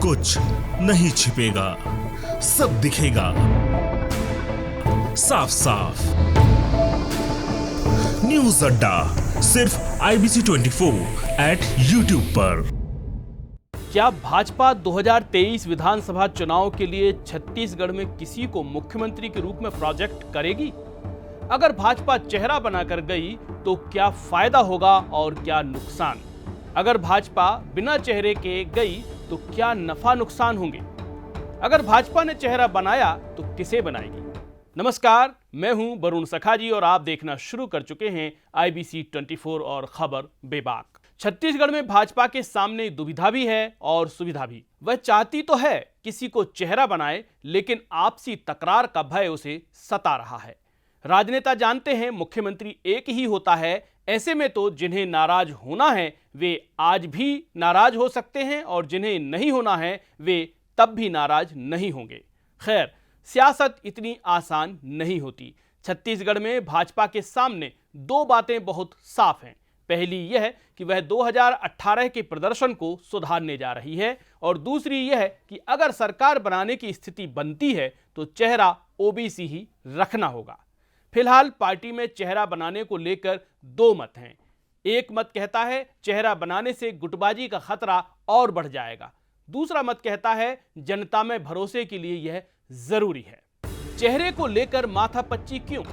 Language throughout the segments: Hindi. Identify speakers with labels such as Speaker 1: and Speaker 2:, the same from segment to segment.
Speaker 1: कुछ नहीं छिपेगा, सब दिखेगा साफ साफ। न्यूज अड्डा सिर्फ IBC 24 एट YouTube पर।
Speaker 2: क्या भाजपा 2023 विधानसभा चुनाव के लिए छत्तीसगढ़ में किसी को मुख्यमंत्री के रूप में प्रोजेक्ट करेगी? अगर भाजपा चेहरा बनाकर गई तो क्या फायदा होगा और क्या नुकसान? अगर भाजपा बिना चेहरे के गई तो क्या नफा नुकसान होंगे? अगर भाजपा ने चेहरा बनाया तो किसे बनाएगी? नमस्कार, मैं हूं वरुण सखाजी और आप देखना शुरू कर चुके हैं IBC 24 और खबर बेबाक। छत्तीसगढ़ में भाजपा के सामने दुविधा भी है और सुविधा भी। वह चाहती तो है किसी को चेहरा बनाए, लेकिन आपसी तकरार का भय उसे सता रहा है। राजनेता जानते हैं मुख्यमंत्री एक ही होता है, ऐसे में तो जिन्हें नाराज होना है वे आज भी नाराज हो सकते हैं और जिन्हें नहीं होना है वे तब भी नाराज नहीं होंगे। खैर, सियासत इतनी आसान नहीं होती। छत्तीसगढ़ में भाजपा के सामने दो बातें बहुत साफ हैं। पहली यह कि वह 2018 के प्रदर्शन को सुधारने जा रही है और दूसरी यह कि अगर सरकार बनाने की स्थिति बनती है तो चेहरा OBC ही रखना होगा। फिलहाल पार्टी में चेहरा बनाने को लेकर दो मत हैं। एक मत कहता है चेहरा बनाने से गुटबाजी का खतरा और बढ़ जाएगा। दूसरा मत कहता है जनता में भरोसे के लिए यह जरूरी है। चेहरे को लेकर माथापच्ची क्यों?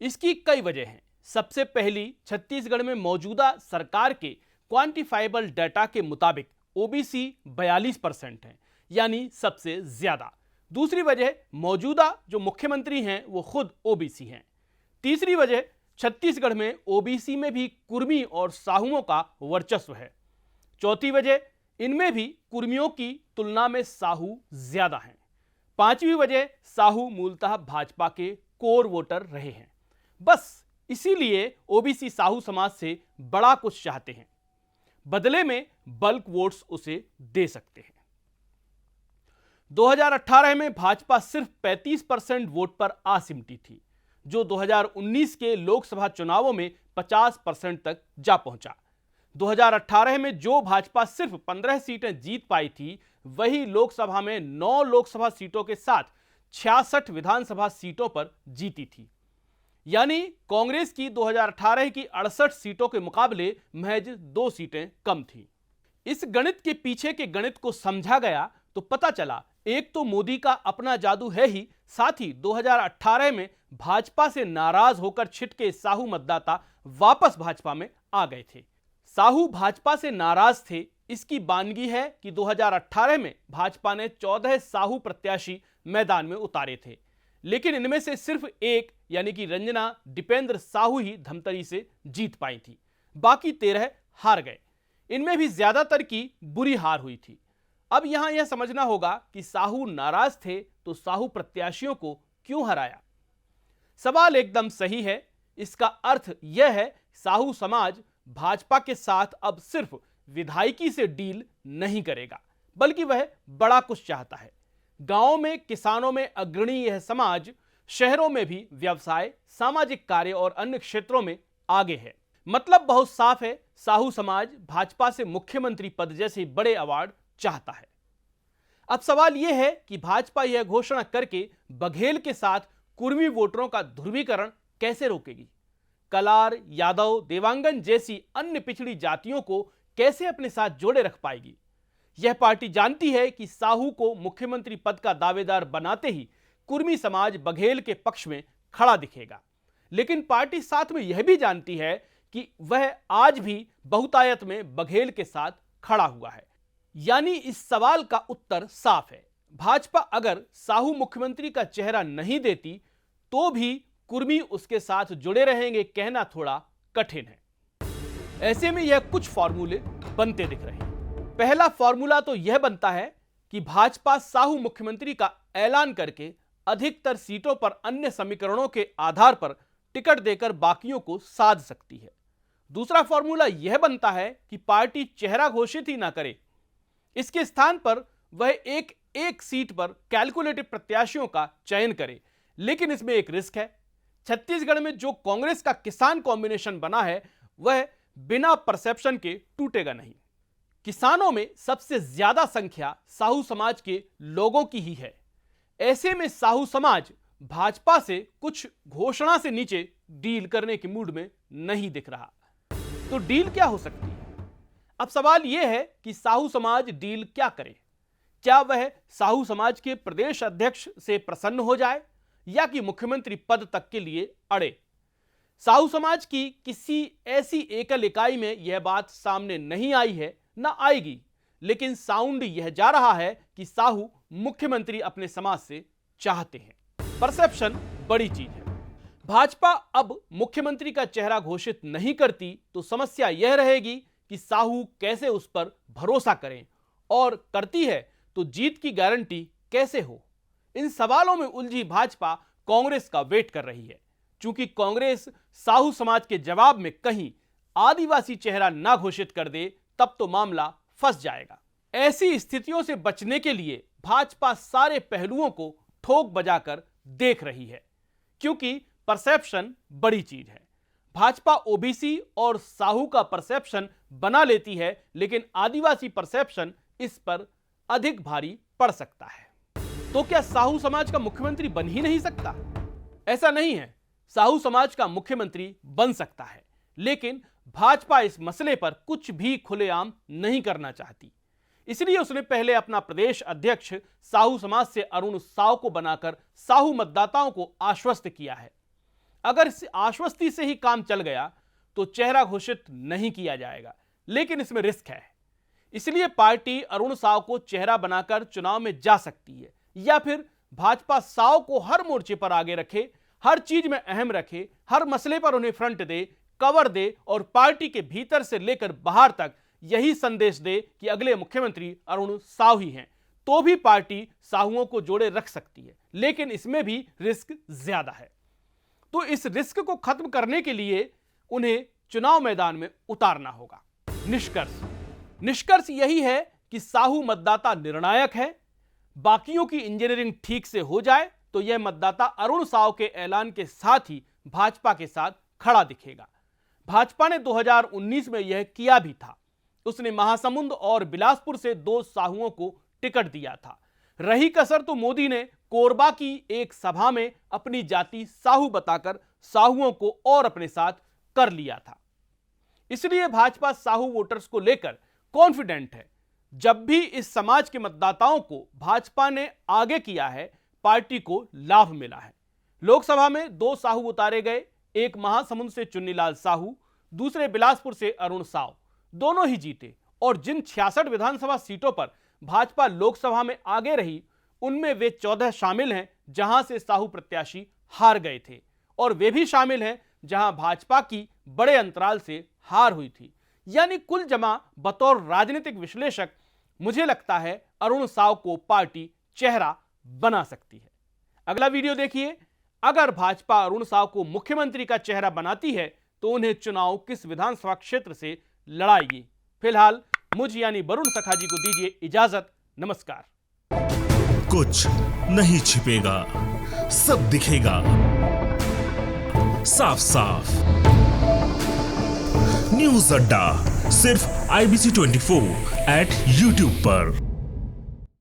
Speaker 2: इसकी कई वजह हैं। सबसे पहली, छत्तीसगढ़ में मौजूदा सरकार के क्वांटिफाइबल डाटा के मुताबिक OBC 42% है, यानी सबसे ज्यादा। दूसरी वजह, मौजूदा जो मुख्यमंत्री हैं वो खुद OBC हैं। तीसरी वजह, छत्तीसगढ़ में OBC में भी कुर्मी और साहुओं का वर्चस्व है। चौथी वजह, इनमें भी कुर्मियों की तुलना में साहू ज्यादा हैं। पांचवी वजह, साहू मूलतः भाजपा के कोर वोटर रहे हैं। बस इसीलिए OBC साहू समाज से बड़ा कुछ चाहते हैं, बदले में बल्क वोट्स उसे दे सकते हैं। 2018 में भाजपा सिर्फ 35% वोट पर आ सिमटी थी, जो 2019 के लोकसभा चुनावों में 50% तक जा पहुंचा। 2018 में जो भाजपा सिर्फ 15 सीटें जीत पाई थी, वही लोकसभा में 9 लोकसभा सीटों के साथ 66 विधानसभा सीटों पर जीती थी। यानी कांग्रेस की 2018 की 68 सीटों के मुकाबले महज 2 सीटें कम थी। इस गणित के पीछे के गणित को समझा गया तो पता चला, एक तो मोदी का अपना जादू है ही, साथ ही 2018 में भाजपा से नाराज होकर छिटके साहू मतदाता वापस भाजपा में आ गए थे। साहू भाजपा से नाराज थे, इसकी बानगी है कि 2018 में भाजपा ने 14 साहू प्रत्याशी मैदान में उतारे थे, लेकिन इनमें से सिर्फ एक यानी कि रंजना दीपेंद्र साहू ही धमतरी से जीत पाई थी। बाकी 13 हार गए। इनमें भी ज्यादातर की बुरी हार हुई थी। अब यहां यह समझना होगा कि साहू नाराज थे तो साहू प्रत्याशियों को क्यों हराया? सवाल एकदम सही है। इसका अर्थ यह है, साहू समाज भाजपा के साथ अब सिर्फ विधायकी से डील नहीं करेगा, बल्कि वह बड़ा कुछ चाहता है। गांवों में किसानों में अग्रणी यह समाज शहरों में भी व्यवसाय, सामाजिक कार्य और अन्य क्षेत्रों में आगे है। मतलब बहुत साफ है, साहू समाज भाजपा से मुख्यमंत्री पद जैसे बड़े अवार्ड चाहता है। अब सवाल यह है कि भाजपा यह घोषणा करके बघेल के साथ कुर्मी वोटरों का ध्रुवीकरण कैसे रोकेगी? कलार, यादव, देवांगन जैसी अन्य पिछड़ी जातियों को कैसे अपने साथ जोड़े रख पाएगी? यह पार्टी जानती है कि साहू को मुख्यमंत्री पद का दावेदार बनाते ही कुर्मी समाज बघेल के पक्ष में खड़ा दिखेगा, लेकिन पार्टी साथ में यह भी जानती है कि वह आज भी बहुतायत में बघेल के साथ खड़ा हुआ है। यानी इस सवाल का उत्तर साफ है। भाजपा अगर साहू मुख्यमंत्री का चेहरा नहीं देती तो भी कुर्मी उसके साथ जुड़े रहेंगे, कहना थोड़ा कठिन है। ऐसे में यह कुछ फॉर्मूले बनते दिख रहे हैं। पहला फॉर्मूला तो यह बनता है कि भाजपा साहू मुख्यमंत्री का ऐलान करके अधिकतर सीटों पर अन्य समीकरणों के आधार पर टिकट देकर बाकियों को साध सकती है। दूसरा फॉर्मूला यह बनता है कि पार्टी चेहरा घोषित ही ना करे, इसके स्थान पर वह एक सीट पर कैलकुलेटिव प्रत्याशियों का चयन करे। लेकिन इसमें एक रिस्क है। छत्तीसगढ़ में जो कांग्रेस का किसान कॉम्बिनेशन बना है वह बिना परसेप्शन के टूटेगा नहीं। किसानों में सबसे ज्यादा संख्या साहू समाज के लोगों की ही है। ऐसे में साहू समाज भाजपा से कुछ घोषणा से नीचे डील करने के मूड में नहीं दिख रहा। तो डील क्या हो सकती है? अब सवाल यह है कि साहू समाज डील क्या करे। क्या वह साहू समाज के प्रदेश अध्यक्ष से प्रसन्न हो जाए या कि मुख्यमंत्री पद तक के लिए अड़े? साहू समाज की किसी ऐसी एकल इकाई में यह बात सामने नहीं आई है, न आएगी, लेकिन साउंड यह जा रहा है कि साहू मुख्यमंत्री अपने समाज से चाहते हैं। परसेप्शन बड़ी चीज है। भाजपा अब मुख्यमंत्री का चेहरा घोषित नहीं करती तो समस्या यह रहेगी कि साहू कैसे उस पर भरोसा करें, और करती है तो जीत की गारंटी कैसे हो। इन सवालों में उलझी भाजपा कांग्रेस का वेट कर रही है। चूंकि कांग्रेस साहू समाज के जवाब में कहीं आदिवासी चेहरा ना घोषित कर दे तब तो मामला फंस जाएगा। ऐसी स्थितियों से बचने के लिए भाजपा सारे पहलुओं को ठोक बजाकर देख रही है, क्योंकि परसेप्शन बड़ी चीज है। भाजपा ओबीसी और साहू का परसेप्शन बना लेती है, लेकिन आदिवासी परसेप्शन इस पर अधिक भारी पड़ सकता है। तो क्या साहू समाज का मुख्यमंत्री बन ही नहीं सकता? ऐसा नहीं है। साहू समाज का मुख्यमंत्री बन सकता है, लेकिन भाजपा इस मसले पर कुछ भी खुलेआम नहीं करना चाहती। इसलिए उसने पहले अपना प्रदेश अध्यक्ष साहू समाज से अरुण साव को बनाकर साहू मतदाताओं को आश्वस्त किया है। अगर इस आश्वस्ति से ही काम चल गया तो चेहरा घोषित नहीं किया जाएगा, लेकिन इसमें रिस्क है। इसलिए पार्टी अरुण साव को चेहरा बनाकर चुनाव में जा सकती है, या फिर भाजपा साव को हर मोर्चे पर आगे रखे, हर चीज में अहम रखे, हर मसले पर उन्हें फ्रंट दे, कवर दे और पार्टी के भीतर से लेकर बाहर तक यही संदेश दे कि अगले मुख्यमंत्री अरुण साव ही हैं। तो भी पार्टी साहुओं को जोड़े रख सकती है, लेकिन इसमें भी रिस्क ज्यादा है। तो इस रिस्क को खत्म करने के लिए उन्हें चुनाव मैदान में उतारना होगा। निष्कर्ष यही है कि साहू मतदाता निर्णायक है। बाकियों की इंजीनियरिंग ठीक से हो जाए तो यह मतदाता अरुण साव के ऐलान के साथ ही भाजपा के साथ खड़ा दिखेगा। भाजपा ने 2019 में यह किया भी था। उसने महासमुंद और बिलासपुर से 2 साहुओं को टिकट दिया था। रही कसर तो मोदी ने कोरबा की एक सभा में अपनी जाति साहू बताकर साहुओं को और अपने साथ कर लिया था। इसलिए भाजपा साहू वोटर्स को लेकर कॉन्फिडेंट है। जब भी इस समाज के मतदाताओं को भाजपा ने आगे किया है, पार्टी को लाभ मिला है। लोकसभा में 2 साहू उतारे गए, एक महासमुंद से चुन्नीलाल साहू, दूसरे बिलासपुर से अरुण साव। दोनों ही जीते, और जिन 66 विधानसभा सीटों पर भाजपा लोकसभा में आगे रही, उनमें वे 14 शामिल हैं जहां से साहू प्रत्याशी हार गए थे, और वे भी शामिल हैं जहां भाजपा की बड़े अंतराल से हार हुई थी। यानी कुल जमा बतौर राजनीतिक विश्लेषक मुझे लगता है अरुण साव को पार्टी चेहरा बना सकती है। अगला वीडियो देखिए। अगर भाजपा अरुण साव को मुख्यमंत्री का चेहरा बनाती है तो उन्हें चुनाव किस विधानसभा क्षेत्र से लड़ाएगी। फिलहाल मुझ यानी वरुण सखा जी को दीजिए इजाजत। नमस्कार।
Speaker 1: कुछ नहीं छिपेगा, सब दिखेगा साफ साफ। न्यूज़ अड्डा सिर्फ IBC 24 @ YouTube पर।